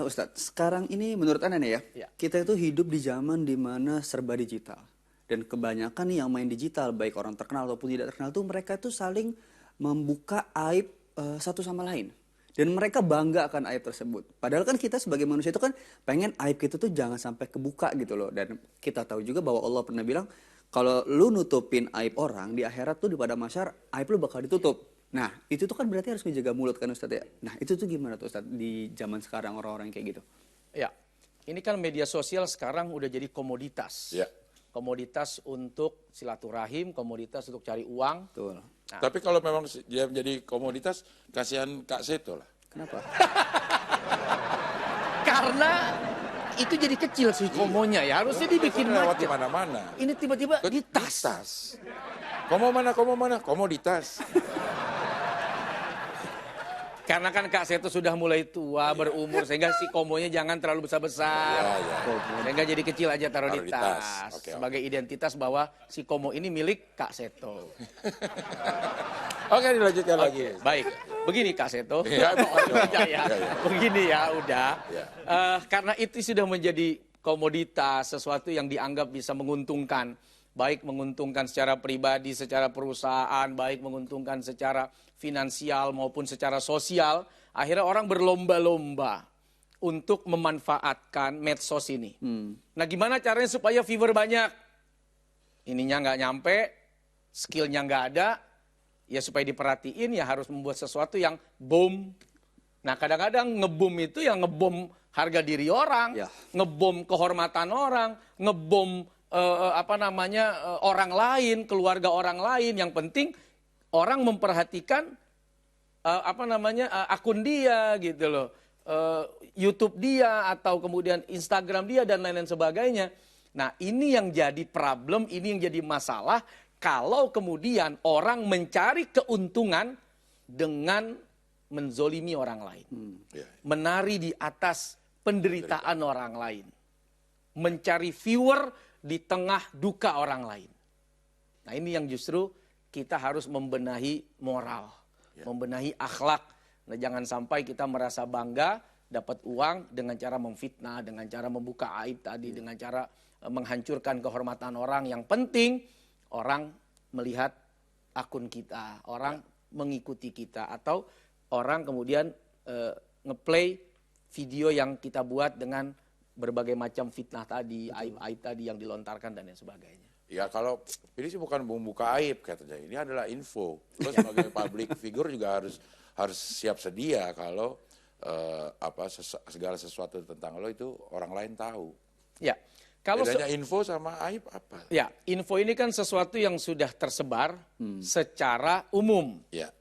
Ustadz, sekarang ini menurut Anda nih Ya. kita itu hidup di zaman dimana serba digital. Dan kebanyakan nih yang main digital, baik orang terkenal ataupun tidak terkenal tuh mereka tuh saling membuka aib satu sama lain. Dan mereka bangga akan aib tersebut. Padahal kan kita sebagai manusia itu kan pengen aib kita tuh jangan sampai kebuka gitu loh. Dan kita tahu juga bahwa Allah pernah bilang, kalau lu nutupin aib orang, di akhirat tuh di padang mahsyar, aib lu bakal ditutup. Nah, itu tuh kan berarti harus menjaga mulut kan Ustadz ya. Nah, itu tuh gimana tuh Ustadz di zaman sekarang orang-orang yang kayak gitu? Ya, ini kan media sosial sekarang udah jadi komoditas. Ya. Komoditas untuk silaturahim, komoditas untuk cari uang. Betul. Nah. Tapi kalau memang dia menjadi komoditas, kasihan Kak Seto lah. Kenapa? Karena itu jadi kecil sih komonya ya. Harusnya dibikin Lewat di macet. mana-mana. Ini tiba-tiba di tas. Tas. Komo mana, komo mana? Komoditas. Karena kan Kak Seto sudah mulai tua, berumur, sehingga si komonya jangan terlalu besar-besar. Sehingga jadi kecil aja taruh di tas. Oke. Sebagai identitas bahwa si komo ini milik Kak Seto. Oke, dilanjutkan lagi. Baik, begini Kak Seto. Ya, Ya. Begini ya, udah. Ya. Karena itu sudah menjadi komoditas, sesuatu yang dianggap bisa menguntungkan. Baik menguntungkan secara pribadi, secara perusahaan, baik menguntungkan secara finansial maupun secara sosial. Akhirnya orang berlomba-lomba untuk memanfaatkan medsos ini. Nah, gimana caranya supaya viewer banyak? Ininya nggak nyampe, skillnya nggak ada, ya supaya diperhatiin ya harus membuat sesuatu yang boom. Nah, kadang-kadang ngebom itu yang ngebom harga diri orang, Ya. ngebom kehormatan orang, ngebom orang lain, keluarga orang lain. Yang penting orang memperhatikan akun dia gitu loh, YouTube dia atau kemudian Instagram dia dan lain-lain sebagainya. Nah, ini yang jadi problem, ini yang jadi masalah kalau kemudian orang mencari keuntungan dengan menzolimi orang lain, menari di atas penderitaan orang lain, mencari viewer di tengah duka orang lain. Nah, ini yang justru kita harus membenahi moral, membenahi akhlak. Nah, jangan sampai kita merasa bangga dapat uang dengan cara memfitnah, dengan cara membuka aib tadi, dengan cara menghancurkan kehormatan orang. Yang penting orang melihat akun kita, orang mengikuti kita, atau orang kemudian ngeplay video yang kita buat dengan berbagai macam fitnah tadi, aib-aib tadi yang dilontarkan dan lain sebagainya. Ya kalau ini sih bukan membuka aib katanya, ini adalah info. Terus sebagai public figure juga harus siap sedia kalau segala sesuatu tentang lo itu orang lain tahu. Ya, kalau bedanya info sama aib apa? Ya, info ini kan sesuatu yang sudah tersebar secara umum. Ya.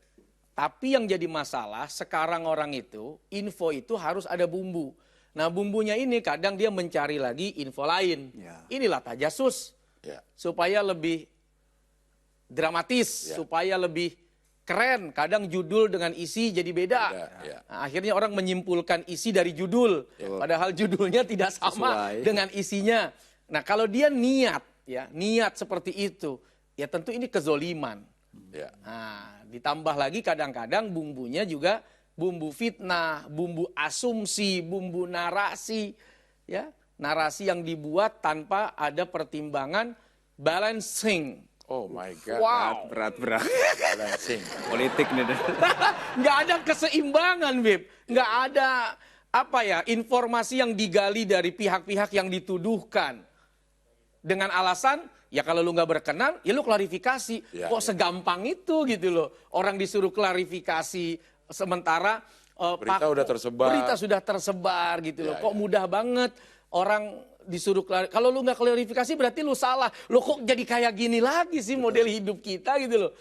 Tapi yang jadi masalah sekarang orang itu, info itu harus ada bumbu. Nah, bumbunya ini kadang dia mencari lagi info lain. Ya. Inilah tajasus. Ya. Supaya lebih dramatis, supaya lebih keren. Kadang judul dengan isi jadi beda. Ya. Nah, akhirnya orang menyimpulkan isi dari judul. Padahal judulnya tidak sama Sesuai dengan isinya. Nah, kalau dia niat seperti itu, ya tentu ini kezoliman. Ya. Nah, ditambah lagi kadang-kadang bumbunya juga bumbu fitnah, bumbu asumsi, bumbu narasi, ya, narasi yang dibuat tanpa ada pertimbangan balancing. Oh my God. Wow, berat. Balancing. Politik nih. nggak ada keseimbangan, Beb. Nggak ada informasi yang digali dari pihak-pihak yang dituduhkan dengan alasan ya kalau lu nggak berkenan, ya lu klarifikasi. Kok segampang itu gitu loh. Orang disuruh klarifikasi. Sementara berita sudah tersebar gitu loh. Kok mudah banget orang disuruh kalau lu nggak klarifikasi berarti lu salah. Lo kok jadi kayak gini lagi sih model hidup kita gitu loh.